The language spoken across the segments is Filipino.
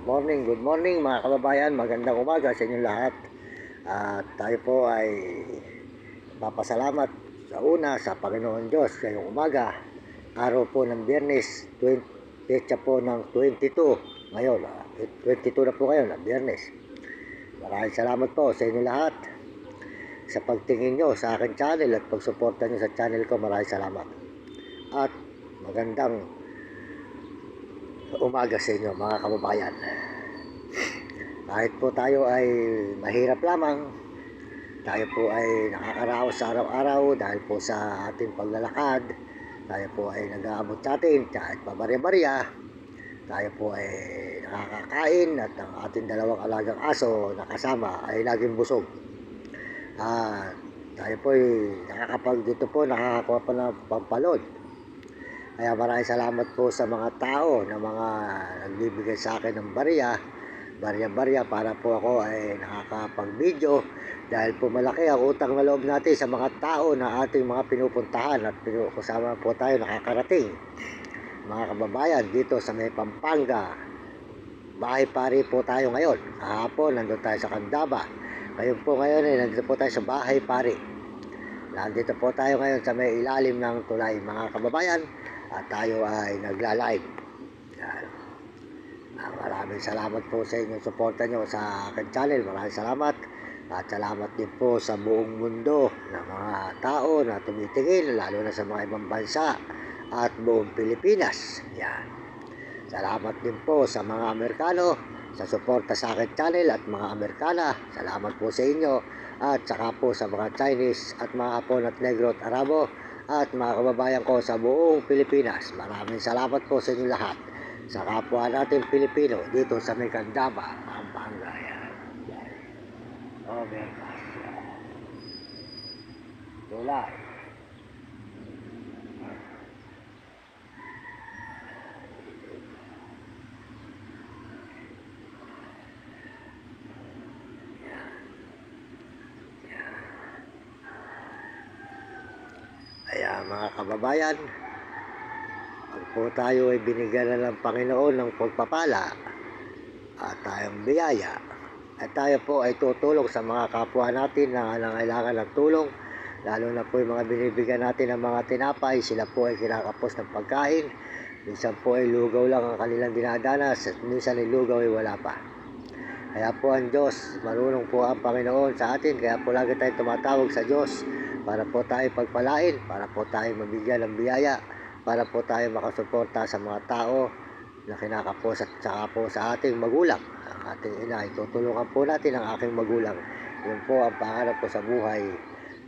Good morning mga kababayan, magandang umaga sa inyong lahat. At tayo po ay papasalamat sa una sa Panginoon Diyos ngayong umaga, araw po ng Biyernes, petsa po ng 22 ngayon, 22 na po ngayon, Biyernes. Maraming salamat po sa inyong lahat sa pagtingin nyo sa aking channel at pagsuporta nyo sa channel ko. Maraming salamat at magandang umaga sa inyo mga kababayan. Kahit po tayo ay mahirap lamang, tayo po ay nakakaraos sa araw-araw dahil po sa ating paglalakad, tayo po ay nag-aabot sa atin kahit pabarya-barya, tayo po ay nakakakain at ang ating dalawang alagang aso na kasama ay laging busog. Tayo po ay nakakakuha pa ng pampalod. Kaya maraming salamat po sa mga tao na mga nagbibigay sa akin ng barya para po ako ay nakakapag-video, dahil po malaki ang utang na loob natin sa mga tao na ating mga pinupuntahan at kasama po tayo nakakarating. Mga kababayan, dito sa may Pampanga, Bahay Pari po tayo ngayon. Kahapon nandun tayo sa Candaba. Ngayon ay nandito po tayo sa Bahay Pari. Nandito po tayo ngayon sa may ilalim ng tulay mga kababayan, at tayo ay nagla-live. Maraming salamat po sa inyong suporta nyo sa aking channel. Maraming salamat. At salamat din po sa buong mundo ng mga tao na tumitingin, lalo na sa mga ibang bansa at buong Pilipinas. Yan. Salamat din po sa mga Amerikano sa suporta sa aking channel at mga Amerikana. Salamat po sa inyo. At saka po sa mga Chinese at mga Hapon at Negro at Arabo at mga kababayan ko sa buong Pilipinas. Maraming salamat po sa inyo lahat. Sa kapwa natin Pilipino dito sa may Candaba, Pampanga. Oh, Vegas. Tulay. Kaya mga kababayan, pag po tayo ay binigyan na ng Panginoon ng pagpapala at tayong biyaya, at tayo po ay tutulong sa mga kapwa natin na nangailangan ng tulong, lalo na po yung mga binibigyan natin ng mga tinapay, sila po ay kinakapos ng pagkain, minsan po ay lugaw lang ang kanilang dinadanas, at minsan ay lugaw ay wala pa. Kaya po ang Diyos, marunong po ang Panginoon sa atin, kaya po lagi tayo tumatawag sa Diyos para po tayo pagpalain, para po tayo mabigyan ng biyaya, para po tayo makasuporta sa mga tao na kinakapos at saka po sa ating magulang, ang ating ina. Tutulungan po natin ang aking magulang. Yun po ang pangarap ko sa buhay.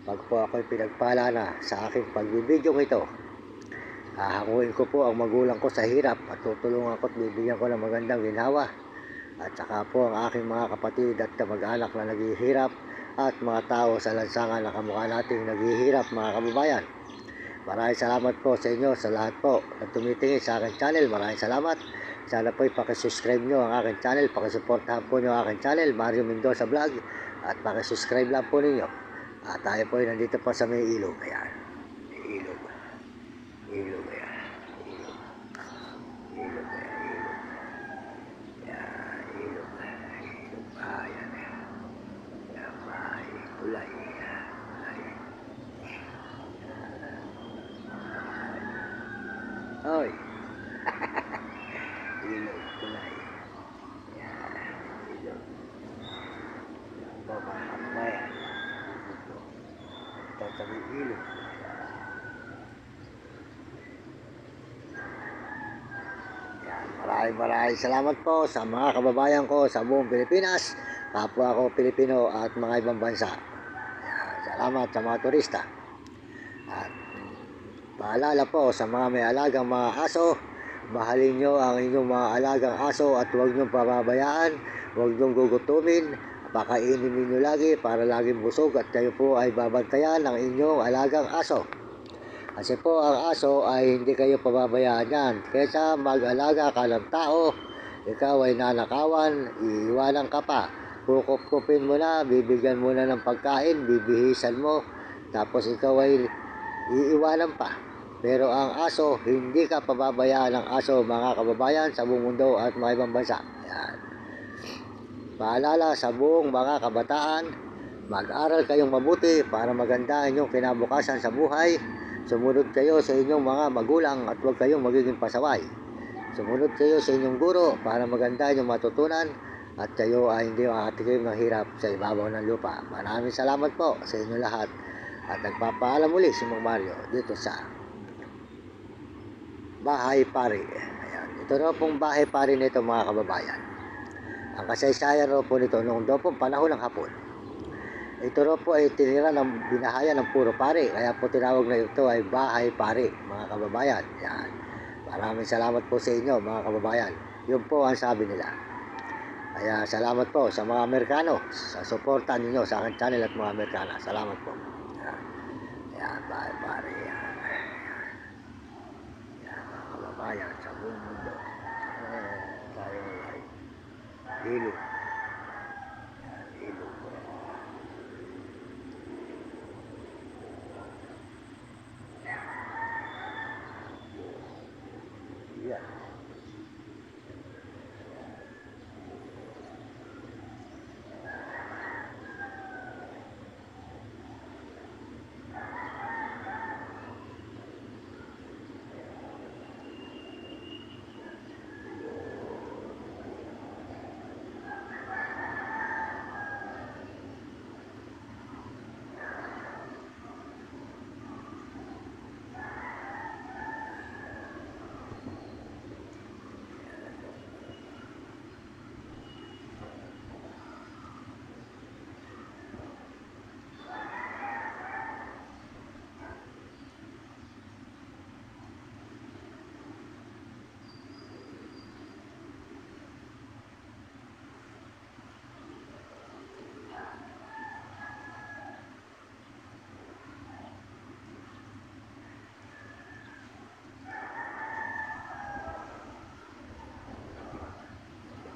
Pag po ako'y pinagpala na sa aking pagbibidyong ito, hahanguin ko po ang magulang ko sa hirap at tutulungan ko at bibigyan ko ng magandang ginhawa. At saka po ang aking mga kapatid at kamag-anak na naghihirap at mga tao sa lansangan na kamukha nating naghihirap mga kababayan. Maraming salamat po sa inyo, sa lahat po na tumitingin sa aking channel. Maraming salamat. Sana po pakisubscribe nyo ang aking channel, pakisuportahan po nyo ang aking channel, Mario Mendoza Vlog, at pakisubscribe lang po ninyo. At tayo po ay nandito po sa may ilog. Ayan. Ilog. Ilog. Ayan. Ilog. Ilog. Ayan. Ilog. Ilog. Ayan. Ayan. Bahay. Tulay. Oy. Ilog, tulay. Yan, ilog. Ito, mga kabayan. Ito sa may ilog. Yan, maraming salamat po sa mga kababayan ko sa buong Pilipinas, kapwa ko Pilipino at mga ibang bansa. Yan, salamat sa mga turista. At paalala po sa mga may alagang mga aso, mahalin nyo ang inyong mga alagang aso at huwag nyo pababayaan, huwag nyo gugutumin, pakainin ninyo lagi para laging busog at kayo po ay babantayan ng inyong alagang aso. Kasi po ang aso ay hindi kayo pababayaan yan. Kaysa mag-alaga ka ng tao, ikaw ay nanakawan, iiwanan ka pa. Kukup-kupin mo na, bibigyan mo na ng pagkain, bibihisan mo, tapos ikaw ay iiwanan pa. Pero ang aso, hindi ka pababayaan ng aso mga kababayan sa buong mundo at mga ibang bansa. Yan. Paalala sa buong mga kabataan, mag-aral kayong mabuti para maganda inyong kinabukasan sa buhay. Sumunod kayo sa inyong mga magulang at huwag kayong magiging pasaway. Sumunod kayo sa inyong guro para maganda inyong matutunan at kayo ay hindi makatikim ng hirap sa ibabaw ng lupa. Maraming salamat po sa inyo lahat at nagpapaalam muli si Mang Mario dito sa Bahay Pari. Ayan. Ito na pong Bahay Pari nito mga kababayan. Ang kasaysayan raw po nito noong daw po panahon ng Hapon. Ito raw po ay tinira ng binahayan ng puro pari. Kaya po tinawag na ito ay Bahay Pari mga kababayan. Yan. Maraming salamat po sa inyo mga kababayan. Yun po ang sabi nila. Kaya salamat po sa mga Amerikano sa suporta ninyo sa aking channel at mga Amerikana. Salamat po. Yan. Yan, Bahay Pari. Yan. Yan mga kababayan sa buong mundo. Tayo ay hilo. Hilo. Yeah.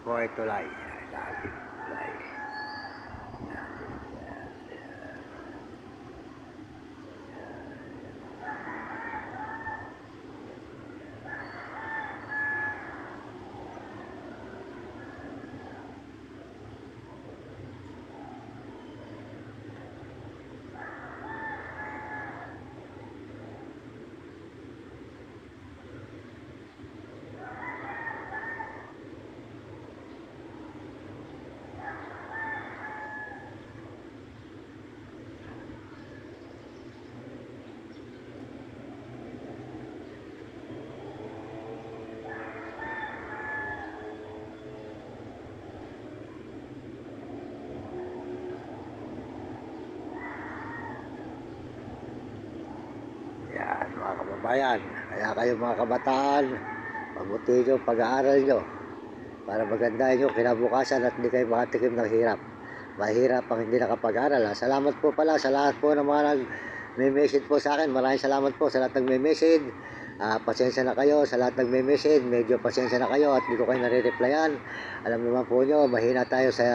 Po ay tulay. Lalim. Tulay. Yan mga kababayan. Kaya kayo mga kabataan, mabuti nyo pag-aaral nyo para maganda nyo kinabukasan at hindi kayo makatikim ng hirap. Mahirap ang hindi nakapag-aral. Salamat po pala sa lahat po ng mga nag-message po sa akin. Maraming salamat po sa lahat nag-message. Pasensya na kayo sa lahat nag-message. Medyo pasensya na kayo at hindi ko kayo nare-replyan. Alam naman po nyo, mahina tayo sa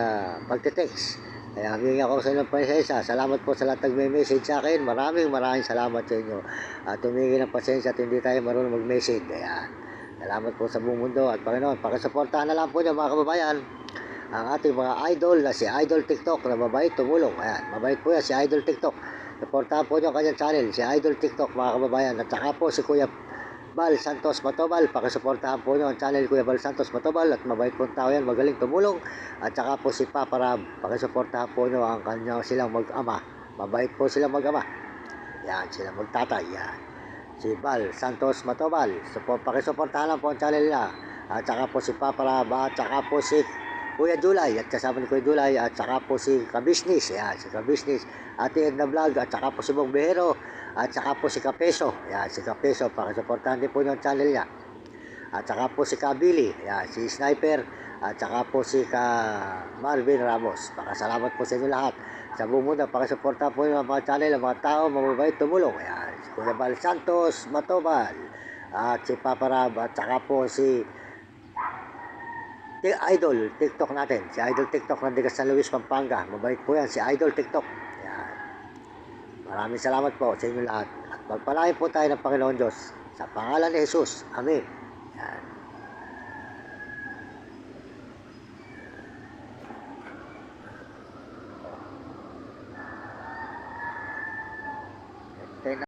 pagtitext. Kaya humingi ako sa inyong pasensya. Salamat po sa lahat nag-message sa akin. Maraming salamat sa inyo. At humingi ng pasensya at hindi tayo marunong mag-message. Ayan. Salamat po sa buong mundo at Panginoon. Pakisuportahan na lang po nyo mga kababayan ang ating mga idol na si Idol TikTok na mabait tumulong. Ayan, mabait po yan si Idol TikTok. Suportahan po nyo ang kanyang channel, si Idol TikTok mga kababayan. At saka po si Kuya Bal Santos Matobal. Pakisuportahan po nyo ang channel Kuya Bal Santos Matobal. At mabait po tao yan, magaling tumulong. At saka po si Papa Rab. Pakisuportahan po nyo ang kanyang silang mag-ama. Mabait po silang mag-ama. Yan, silang magtatay. Yan. Si Bal Santos Matobal. So, pakisuportahan lang po ang channel nila. At saka po si Papa Rab. At saka po si Kuya Julay, at kasama ni Kuya Julay, at saka po si Kabisnis, yan, si Kabisnis, Ate Edna Vlog, at saka po si Bong Behero, at saka po si Kapeso, yan, si Kapeso, pakisuportahan din po yung channel niya, at saka po si Kabili, yan, si Sniper, at saka po si Marvin Ramos. Pakasalamat po sa inyo lahat. Sa buong mundo, pakisuportahan po yung mga channel, ang mga tao, mababait tumulong, yan, si Kuya Bal Santos Matobal, at si Papa Rab, at saka po si Idol TikTok natin, si Idol TikTok ng Digas San Luis, Pampanga. Mabait po yan, si Idol TikTok. Yan. Maraming salamat po sa inyo lahat. At magpalain po tayo ng Panginoon Diyos. Sa pangalan ni Jesus. Amen.